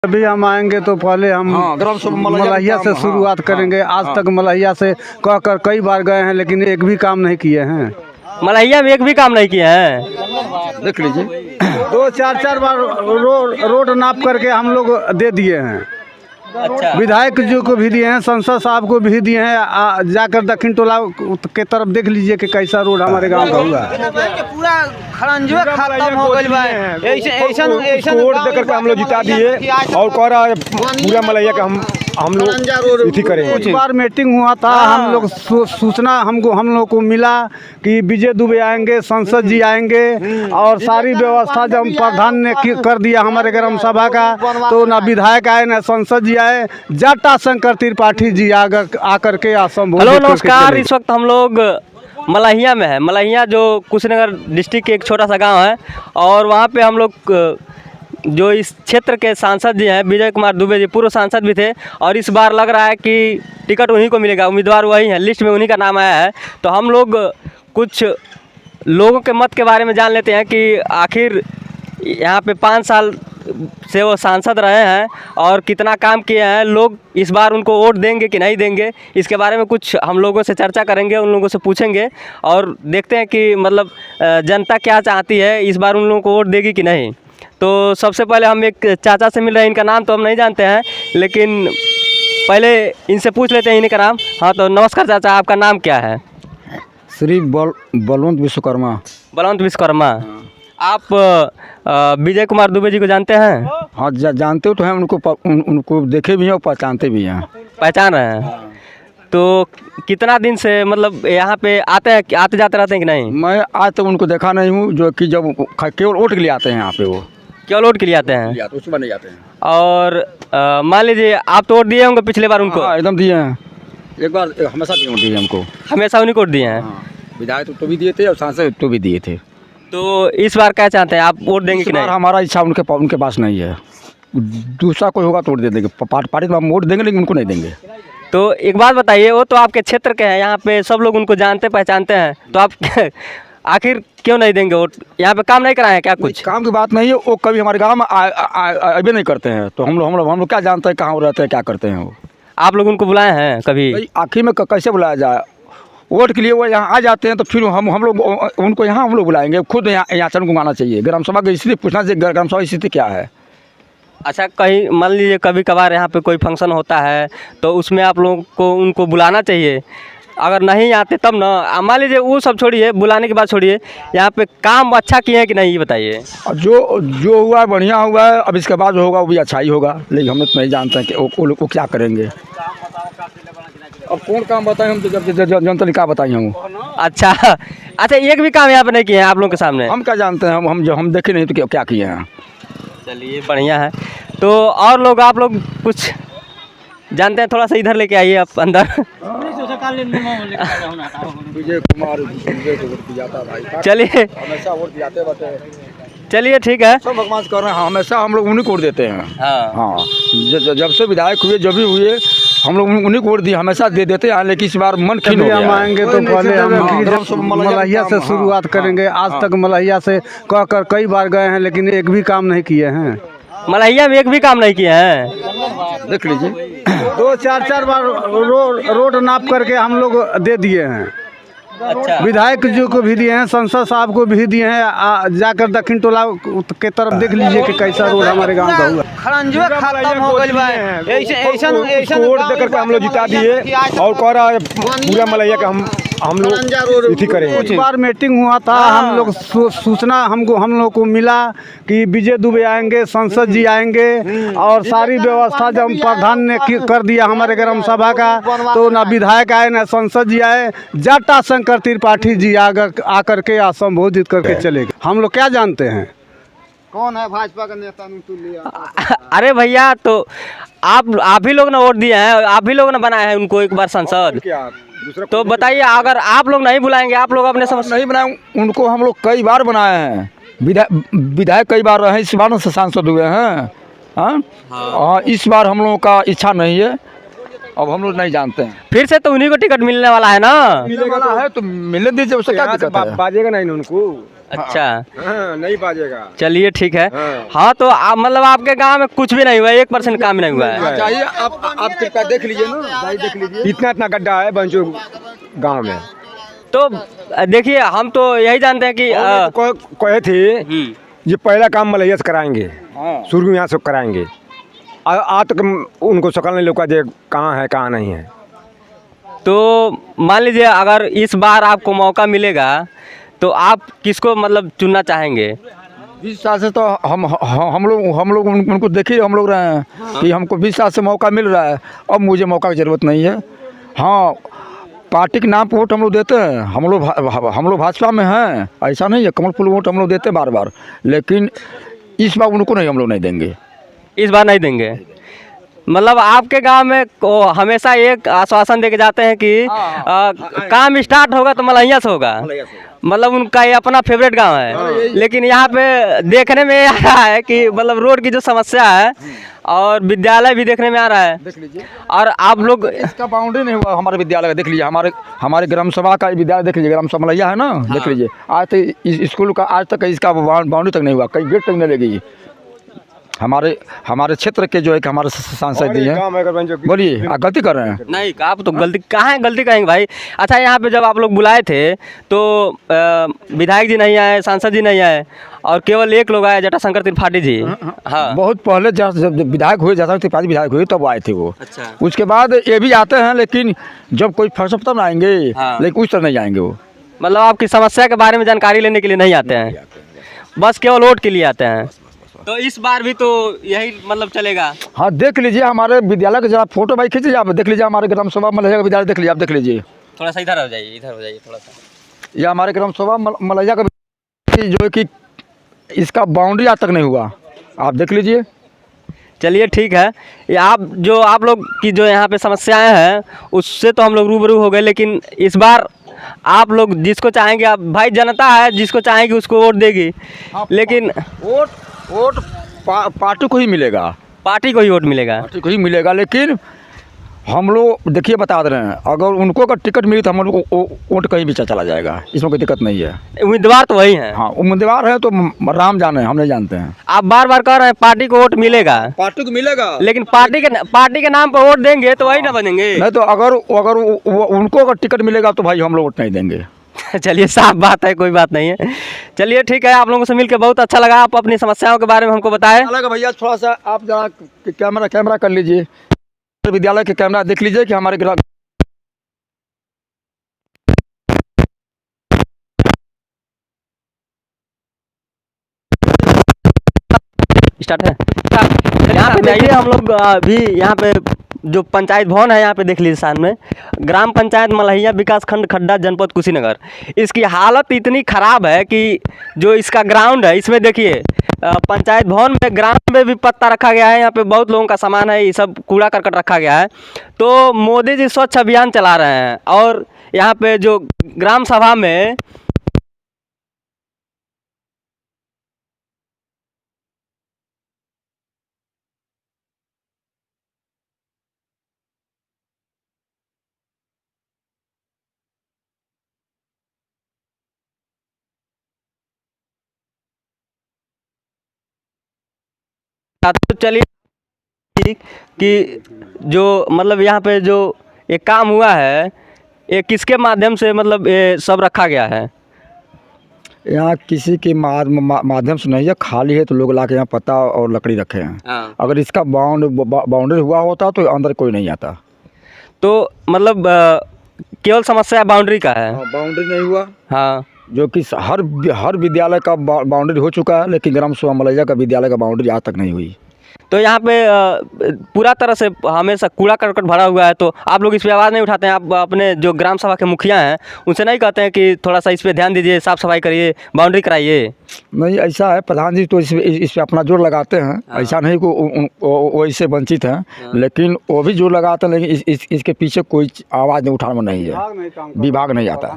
अभी हम आएंगे तो पहले हम मलहिया से शुरुआत करेंगे। आज तक मलहिया से कहकर कई बार गए हैं, लेकिन एक भी काम नहीं किए हैं। मलहिया में एक भी काम नहीं किए हैं। देख लीजिए, 2-4 बार रोड नाप करके हम लोग दे दिए हैं। अच्छा, विधायक जी को भी दिए हैं, संसद साहब को भी दिए हैं। जाकर दक्षिण टोला के तरफ देख लीजिए कि कैसा रोड हमारे गांव का हुआ। पूरा खरंजवा खत्म हो गइल बा। ऐसा वोट देकर के हम लोग जिता दिए और कह रहा है पूरा मलैया का हम लोग इसी करेंगे। कुछ बार मीटिंग हुआ था, हम लोग सूचना हम लोग को मिला कि विजय दुबे आएंगे, संसद जी आएंगे, और सारी व्यवस्था जब प्रधान ने कर दिया हमारे ग्राम सभा का, तो ना विधायक आए ना संसद जी आए। जटा शंकर त्रिपाठी जी आकर के असंभव। हेलो नमस्कार, इस वक्त हम लोग मलहिया में है। मलहिया जो कुशीनगर डिस्ट्रिक्ट के एक छोटा सा गांव है, और वहां पे हम लोग जो इस क्षेत्र के सांसद जी हैं विजय कुमार दुबे जी, पूर्व सांसद भी थे, और इस बार लग रहा है कि टिकट उन्हीं को मिलेगा। उम्मीदवार वही हैं, लिस्ट में उन्हीं का नाम आया है। तो हम लोग कुछ लोगों के मत के बारे में जान लेते हैं कि आखिर यहाँ पे 5 साल से वो सांसद रहे हैं और कितना काम किए हैं। लोग इस बार उनको वोट देंगे कि नहीं देंगे, इसके बारे में कुछ हम लोगों से चर्चा करेंगे, उन लोगों से पूछेंगे और देखते हैं कि मतलब जनता क्या चाहती है, इस बार उन लोगों को वोट देगी कि नहीं। तो सबसे पहले हम एक चाचा से मिल रहे हैं। इनका नाम तो हम नहीं जानते हैं, लेकिन पहले इनसे पूछ लेते हैं इन्हीं का नाम। हाँ, तो नमस्कार चाचा, आपका नाम क्या है? श्री बलवंत विश्वकर्मा। बलवंत विश्वकर्मा। आप विजय कुमार दुबे जी को जानते हैं? हाँ, जानते तो हैं उनको देखे भी हैं और पहचानते भी हैं। पहचान रहे हैं। तो कितना दिन से मतलब यहाँ पे आते जाते रहते हैं कि नहीं? मैं आज तक उनको देखा नहीं हूँ, जो कि जब केवल वोट के लिए आते हैं यहाँ पे, वो केवल वोट के लिए आते हैं, उसके बाद नहीं आते हैं। और मान लीजिए आप तो वोट दिए होंगे पिछले बार उनको? हाँ, एकदम दिए हैं। एक बार हमेशा दिए हमको, हमेशा उन्हीं को वोट दिए हैं। विधायक तो भी दिए थे और सांसद तो भी दिए थे। तो इस बार क्या चाहते हैं आप, वोट देंगे कि नहीं? हमारा इच्छा उनके पास नहीं है। दूसरा कोई होगा तो वोट दे देंगे, पार्टी तो हम वोट देंगे, लेकिन उनको नहीं देंगे। तो एक बात बताइए, वो तो आपके क्षेत्र के हैं, यहाँ पे सब लोग उनको जानते पहचानते हैं, तो आप आखिर क्यों नहीं देंगे वोट? यहाँ पे काम नहीं कराए हैं क्या? कुछ काम की बात नहीं है, वो कभी हमारे गाँव में अभी नहीं करते हैं। तो हम लोग क्या जानते हैं कहाँ रहते हैं, क्या करते हैं वो। आप लोग उनको बुलाए हैं कभी? आखिर में कैसे बुलाया जाए? वोट के लिए वो यहाँ आ जाते हैं, तो फिर हम लोग उनको यहाँ हम लोग बुलाएंगे। खुद यहाँ चरण को आना चाहिए। ग्राम सभा की स्थिति पूछना चाहिए, ग्राम सभा की स्थिति क्या है। अच्छा, कहीं मान लीजिए कभी कभार यहाँ पे कोई फंक्शन होता है, तो उसमें आप लोगों को उनको बुलाना चाहिए। अगर नहीं आते तब ना, मान लीजिए वो सब छोड़िए, बुलाने की बात छोड़िए, यहाँ पे काम अच्छा किए हैं कि नहीं, ये बताइए। जो हुआ है बढ़िया हुआ है। अब इसके बाद जो होगा वो भी अच्छा ही होगा, लेकिन हम तो नहीं जानते हैं कि वो लोग को क्या करेंगे। अब कौन काम बताएं हम, तो जब जनता ने क्या बताएं हम। अच्छा, एक भी काम यहाँ पे नहीं किए हैं आप लोगों के सामने? हम क्या जानते हैं, हम देखे नहीं तो क्या किए हैं। चलिए बढ़िया है। तो और लोग, आप लोग कुछ जानते हैं? थोड़ा सा इधर लेके आइए आप अंदर। विजय कुमार चलिए हमेशा वोट दिलाते रहते हैं। चलिए ठीक है, सब भगवान से कर रहे हैं, हमेशा हम लोग उन्हीं को वोट देते हैं। हाँ, जब से विधायक हुए, जब भी हुए, हम लोग उन्हीं को वोट दिए, हमेशा दे देते हैं। लेकिन इस बार मन खिन हो गया। हम आएंगे तो पहले हम मलहिया से शुरुआत करेंगे। आज तक मलहिया से कहकर कई बार गए हैं, लेकिन एक भी काम नहीं किए हैं। मलहिया में एक भी काम नहीं किए हैं। देख लीजिए, 2-4 बार रोड नाप करके हम लोग दे दिए हैं। अच्छा, विधायक जी को भी दिए हैं, संसद साहब को भी दिए हैं। जाकर दक्षिण टोला के तरफ देख लीजिए कि कैसा रोड हमारे गांव का हुआ। खरंजवा खत्म हो गइल बा। ऐसा वोट देकर के हम लोग जिता दिए और कह रहा है पूरा मलैया का हम लोग इसी करेंगे। कुछ बार मीटिंग हुआ था, हम लोग सूचना हम लोग को मिला कि विजय दुबे आएंगे, संसद जी आएंगे, और सारी व्यवस्था जब प्रधान ने कर दिया हमारे ग्राम सभा का, तो ना विधायक आए ना संसद जी आए। जटा शंकर त्रिपाठी जी आकर के असंबोधित करके चले गए। हम लोग क्या जानते हैं कौन है भाजपा का नेता? अरे भैया, तो आप ही लोग ने वोट दिए हैं, आप ही लोग ने बनाए हैं उनको एक बार सांसद। तो बताइए, अगर आप लोग नहीं बुलाएंगे, आप लोग अपने समझ नहीं बनाए, उनको हम लोग कई बार बनाए हैं। विधायक कई बार रहे, इस बार सांसद हुए हैं। हाँ, इस बार हम लोगों का इच्छा नहीं है। अब हम लोग नहीं जानते हैं। फिर से तो उन्हीं को टिकट मिलने वाला है ना? मिलने वाला है तो मिलने दीजिए, उससे क्या दिक्कत है? बाजेगा नहीं उनको। अच्छा हाँ, नहीं बाजेगा। चलिए ठीक है। हाँ। हाँ तो आप मतलब आपके गांव में कुछ भी नहीं हुआ, 1% काम नहीं हुआ है। चाहिए आप कृपया देख लीजिए ना, देख लीजिए इतना गड्ढा है बंजो गांव में। तो देखिए हम तो यही जानते हैं कि कहे थे ये पहला काम मलैया से कराएंगे, शुरू यहाँ से कराएंगे। आज तक उनको शकल नहीं लौका जे कहाँ है कहाँ नहीं है। तो मान लीजिए अगर इस बार आपको मौका मिलेगा तो आप किसको मतलब चुनना चाहेंगे? 20 साल से तो हम लोग उनको देख ही हम लोग रहे हैं कि हमको 20 साल से मौका मिल रहा है, अब मुझे मौका की ज़रूरत नहीं है। हाँ, पार्टी के नाम पर वोट हम लोग देते हैं, हम लोग भाजपा में हैं, ऐसा नहीं है, कमल फूल वोट हम लोग देते हैं बार बार, लेकिन इस बार उनको नहीं, हम लोग नहीं देंगे, इस बार नहीं देंगे। मतलब आपके गांव में हमेशा एक आश्वासन देके जाते हैं कि काम स्टार्ट होगा तो मलैया से होगा, मतलब उनका ये अपना फेवरेट गांव है। लेकिन यहाँ पे देखने में आ रहा है कि मतलब रोड की जो समस्या है और विद्यालय भी देखने में आ रहा है, देख लीजिए। और आप लोग इसका बाउंड्री नहीं हुआ हमारे विद्यालय का, देख लीजिए हमारे ग्राम सभा का विद्यालय देख लीजिए, ग्राम सभा मलैया है ना, देख लीजिए आज तक इस स्कूल का आज तक इसका बाउंड्री तक नहीं हुआ, कहीं गेट तक नहीं लगेगी। हमारे क्षेत्र के जो है हमारे सांसद जी हैं, बोलिए गलती कर रहे हैं? नहीं, आप तो गलती कहाँ है, गलती कहेंगे भाई। अच्छा, यहाँ पे जब आप लोग बुलाए थे तो विधायक जी नहीं आए, सांसद जी नहीं आए, और केवल एक लोग आए, जटाशंकर त्रिपाठी जी। हाँ, बहुत पहले जब विधायक हुए, जटाशंकर त्रिपाठी विधायक हुए तब आए थे वो। अच्छा। उसके बाद ये भी आते हैं, लेकिन जब कोई फंक्शन तब आएंगे, लेकिन उस तरह नहीं आएंगे वो। मतलब आपकी समस्या के बारे में जानकारी लेने के लिए नहीं आते हैं, बस केवल वोट के लिए आते हैं। तो इस बार भी तो यही मतलब चलेगा? हाँ, देख लीजिए हमारे विद्यालय का जरा फोटो भाई खींच लीजिए, आप देख लीजिए हमारे ग्राम सभा मलैया का विद्यालय देख लीजिए, आप देख लीजिए। थोड़ा सा इधर हो जाइए, इधर हो जाइए थोड़ा सा। ये हमारे ग्राम सभा मलैया का जो है कि इसका बाउंड्री आज तक नहीं हुआ, आप देख लीजिए। चलिए ठीक है। ये आप लोग की जो यहाँ पे समस्याएं हैं उससे तो हम लोग रूबरू हो गए, लेकिन इस बार आप लोग जिसको चाहेंगे, आप भाई जनता है, जिसको चाहेंगे उसको वोट देगी, लेकिन वोट पार्टी को ही मिलेगा, पार्टी को ही वोट मिलेगा। पार्टी को ही मिलेगा। लेकिन हम लोग देखिए बता दे रहे हैं, अगर उनको अगर टिकट मिली तो हम लोग को वोट कहीं भी चला जाएगा, इसमें कोई दिक्कत नहीं है। उम्मीदवार तो वही हैं। हाँ, उम्मीदवार है तो राम जाने, हम नहीं जानते हैं। आप बार बार कह रहे हैं पार्टी को वोट मिलेगा, पार्टी को मिलेगा, लेकिन पार्टी के नाम पर वोट देंगे तो वही ना बनेंगे। नहीं तो अगर उनको अगर टिकट मिलेगा तो भाई हम लोग वोट नहीं देंगे। चलिए, साफ बात है, कोई बात नहीं है। चलिए ठीक है, आप लोगों से मिलकर बहुत अच्छा लगा। आप अपनी समस्याओं के बारे में हमको बताएं। भैया थोड़ा सा आप जरा कैमरा कर लीजिए, विद्यालय के कैमरा देख लीजिए कि हमारे स्टार्ट है। यहाँ पे देखिए, हम लोग अभी यहाँ पे जो पंचायत भवन है यहाँ पे देख लीजिए सामने, ग्राम पंचायत मलैया विकास खंड खड्डा जनपद कुशीनगर। इसकी हालत इतनी ख़राब है कि जो इसका ग्राउंड है, इसमें देखिए पंचायत भवन में ग्राउंड में भी पत्ता रखा गया है, यहाँ पे बहुत लोगों का सामान है, ये सब कूड़ा करकट रखा गया है। तो मोदी जी स्वच्छ अभियान चला रहे हैं, और यहाँ पे जो ग्राम सभा में तो चलिए कि जो मतलब यहाँ पे जो एक काम हुआ है, ये किसके माध्यम से मतलब ये सब रखा गया है? यहाँ किसी के माध्यम से नहीं है, खाली है तो लोग लाके यहाँ पत्ता और लकड़ी रखे हैं। अगर इसका बाउंड्री हुआ होता तो अंदर कोई नहीं आता। तो मतलब केवल समस्या बाउंड्री का है। बाउंड्री नहीं हुआ। हाँ, जो कि हर विद्यालय का बाउंड्री हो चुका है, लेकिन ग्राम सभा मलैया का विद्यालय का बाउंड्री आज तक नहीं हुई। तो यहाँ पे पूरा तरह से हमेशा कूड़ा करकट भरा हुआ है, तो आप लोग इस पर आवाज़ नहीं उठाते हैं? आप अपने जो ग्राम सभा के मुखिया हैं उनसे नहीं कहते हैं कि थोड़ा सा इस पर ध्यान दीजिए, साफ़ सफाई करिए, बाउंड्री कराइए? नहीं, ऐसा है, प्रधान जी तो इस पर अपना जोर लगाते हैं। ऐसा नहीं कि वो इससे वंचित हैं, लेकिन वो भी जोर लगाते हैं, लेकिन इसके पीछे कोई आवाज़ नहीं उठाने में नहीं है, विभाग नहीं आता।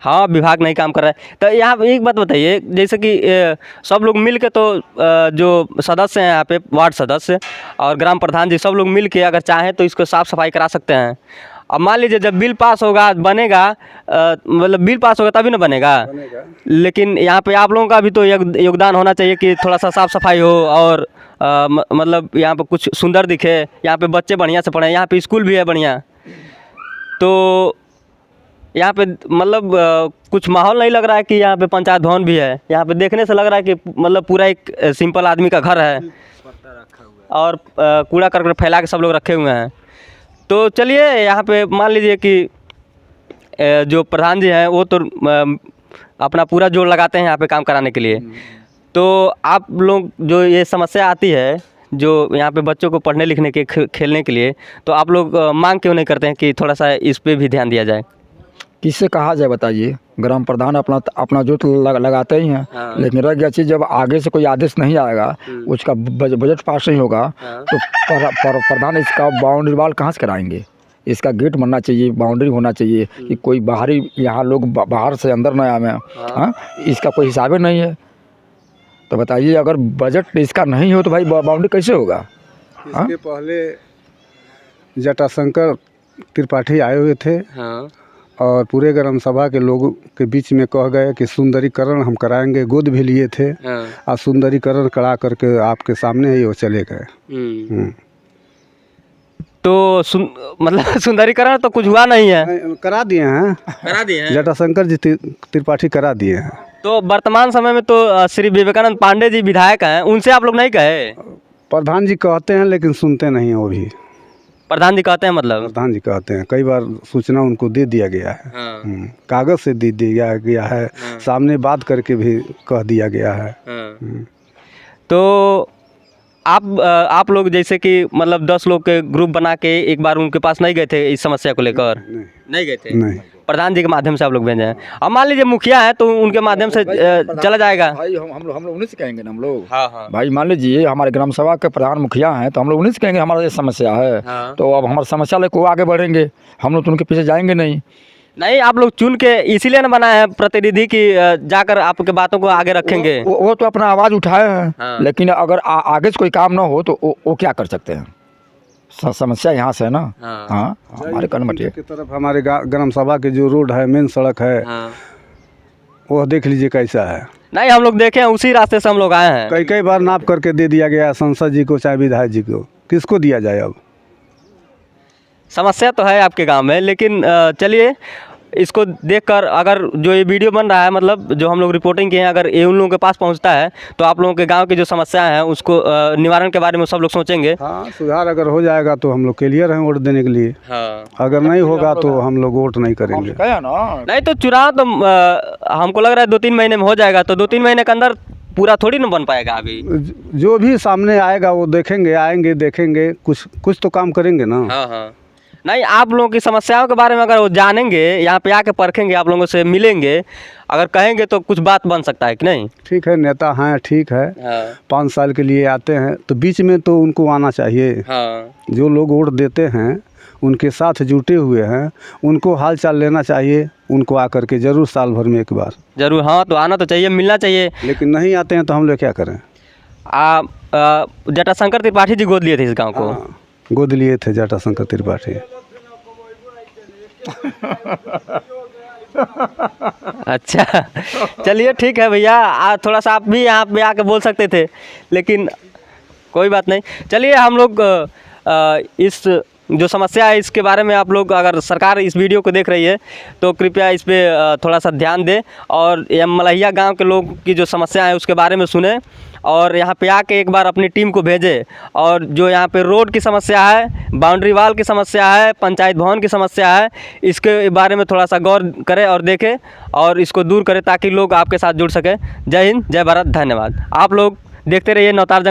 हाँ, विभाग नहीं काम कर रहा है। तो यहाँ पे एक बात बताइए, जैसे कि सब लोग मिल के तो जो सदस्य हैं यहाँ पे, वार्ड सदस्य और ग्राम प्रधान जी, सब लोग मिल के अगर चाहें तो इसको साफ़ सफाई करा सकते हैं। अब मान लीजिए जब बिल पास होगा, बनेगा, मतलब बिल पास होगा तभी ना बनेगा। लेकिन यहाँ पे आप लोगों का भी तो योगदान होना चाहिए कि थोड़ा सा साफ़ सफाई हो और मतलब यहाँ पे कुछ सुंदर दिखे, यहाँ पे बच्चे बढ़िया से पढ़ें, यहाँ पे स्कूल भी है बढ़िया। तो यहाँ पे मतलब कुछ माहौल नहीं लग रहा है कि यहाँ पे पंचायत भवन भी है। यहाँ पे देखने से लग रहा है कि मतलब पूरा एक सिंपल आदमी का घर है और कूड़ा करकट फैला के सब लोग रखे हुए हैं। तो चलिए, यहाँ पे मान लीजिए कि जो प्रधान जी हैं वो तो अपना पूरा जोर लगाते हैं यहाँ पे काम कराने के लिए। तो आप लोग जो ये समस्या आती है जो यहाँ पे बच्चों को पढ़ने लिखने के खेलने के लिए, तो आप लोग मांग क्यों नहीं करते हैं कि थोड़ा सा इस पे भी ध्यान दिया जाए? किससे कहा जाए बताइए? ग्राम प्रधान अपना जो तो लगाते ही हैं। हाँ। लेकिन रह गया चीज़, जब आगे से कोई आदेश नहीं आएगा, उसका बजट पास नहीं होगा, तो प्रधान इसका बाउंड्री वाल कहाँ से कराएंगे? इसका गेट बनना चाहिए, बाउंड्री होना चाहिए कि कोई बाहरी यहाँ लोग बाहर से अंदर न आवे। हाँ, इसका कोई हिसाब नहीं है। तो बताइए, अगर बजट इसका नहीं हो तो भाई बाउंड्री कैसे होगा? इसके पहले जटाशंकर त्रिपाठी आए हुए थे और पूरे ग्राम सभा के लोगों के बीच में कह गए कि सुंदरीकरण हम कराएंगे, गोद भी लिए थे और सुंदरीकरण करा करके आपके सामने ही वो चले गए। तो मतलब सुंदरीकरण तो कुछ हुआ नहीं है? करा दिए हैं, जटाशंकर जी त्रिपाठी करा दिए हैं। तो वर्तमान समय में तो श्री विवेकानंद पांडे जी विधायक हैं, उनसे आप लोग नहीं कहे? प्रधान जी कहते हैं लेकिन सुनते नहीं हैं वो भी। प्रधान जी कहते हैं मतलब? प्रधान जी कहते हैं, कई बार सूचना उनको दे दिया गया है। कागज़ से दे दिया गया है, सामने बात करके भी कह दिया गया है। तो आप लोग जैसे कि मतलब 10 लोग के ग्रुप बना के एक बार उनके पास नहीं गए थे इस समस्या को लेकर? नहीं गए थे? नहीं, प्रधान जी के माध्यम से आप लोग भेजे हैं। अब मान लीजिए मुखिया है तो उनके माध्यम से चला जाएगा। भाई हम लोग उन्हीं से कहेंगे ना हम लोग। हाँ। भाई मान लीजिए हमारे ग्राम सभा के प्रधान मुखिया हैं, तो हम लोग उन्हीं से कहेंगे हमारा ये समस्या है। तो अब हमारी समस्या लेकर वो आगे बढ़ेंगे, हम लोग तो उनके पीछे जाएंगे नहीं। नहीं, आप लोग चुन के इसीलिए ना बनाए हैं प्रतिनिधि की जाकर आपके बातों को आगे रखेंगे। वो तो अपना आवाज़ उठाए हैं। लेकिन अगर आगे से कोई काम ना हो तो वो क्या कर सकते हैं? समस्या यहाँ से है ना। हाँ, हमारे कनमटिया की तरफ हमारे ग्राम सभा की जो रोड है, मेन सड़क है, वो देख लीजिए कैसा है। नहीं, हम लोग देखे हैं, उसी रास्ते से हम लोग आए हैं। कई बार नाप करके दे दिया गया सांसद जी को चाहे विधायक जी को, किसको दिया जाए? अब समस्या तो है आपके गांव में, लेकिन चलिए इसको देखकर अगर जो ये वीडियो बन रहा है, मतलब जो हम लोग रिपोर्टिंग किए हैं, अगर ये उन लोगों के पास पहुंचता है तो आप लोगों के गांव की जो समस्याएं हैं उसको निवारण के बारे में सब लोग सोचेंगे। हाँ, सुधार अगर हो जाएगा तो हम लोग क्लियर हैं वोट देने के लिए। अगर नहीं होगा तो हम लोग वोट नहीं करेंगे। नहीं तो चुनाव तो हमको लग रहा है 2-3 महीने में हो जाएगा, तो 2-3 महीने के अंदर पूरा थोड़ी ना बन पाएगा। अभी जो भी सामने आएगा वो देखेंगे, आएंगे देखेंगे, कुछ तो काम करेंगे ना। हाँ। नहीं, आप लोगों की समस्याओं के बारे में अगर वो जानेंगे, यहाँ पे आके परखेंगे, आप लोगों से मिलेंगे, अगर कहेंगे तो कुछ बात बन सकता है कि नहीं? ठीक है, नेता हैं, ठीक है। 5 साल के लिए आते हैं तो बीच में तो उनको आना चाहिए। जो लोग वोट देते हैं, उनके साथ जुटे हुए हैं, उनको हाल चाल लेना चाहिए। उनको आकर के जरूर साल भर में एक बार जरूर। हाँ, तो आना तो चाहिए, मिलना चाहिए। लेकिन नहीं आते हैं तो हम लोग क्या करें? जटाशंकर त्रिपाठी जी गोद लिए थे इस गाँव को? गोद लिए थे जटाशंकर त्रिपाठी। अच्छा, चलिए ठीक है भैया, थोड़ा सा आप भी यहाँ पे आके बोल सकते थे, लेकिन कोई बात नहीं। चलिए, हम लोग इस जो समस्या है इसके बारे में आप लोग, अगर सरकार इस वीडियो को देख रही है तो कृपया इस पे थोड़ा सा ध्यान दें और ये मलहिया गांव के लोग की जो समस्या है उसके बारे में सुने और यहाँ पे आके एक बार अपनी टीम को भेजें। और जो यहाँ पे रोड की समस्या है, बाउंड्री वाल की समस्या है, पंचायत भवन की समस्या है, इसके बारे में थोड़ा सा गौर करें और देखें और इसको दूर करें ताकि लोग आपके साथ जुड़ सकें। जय हिंद, जय भारत, धन्यवाद। आप लोग देखते रहिए नवतार।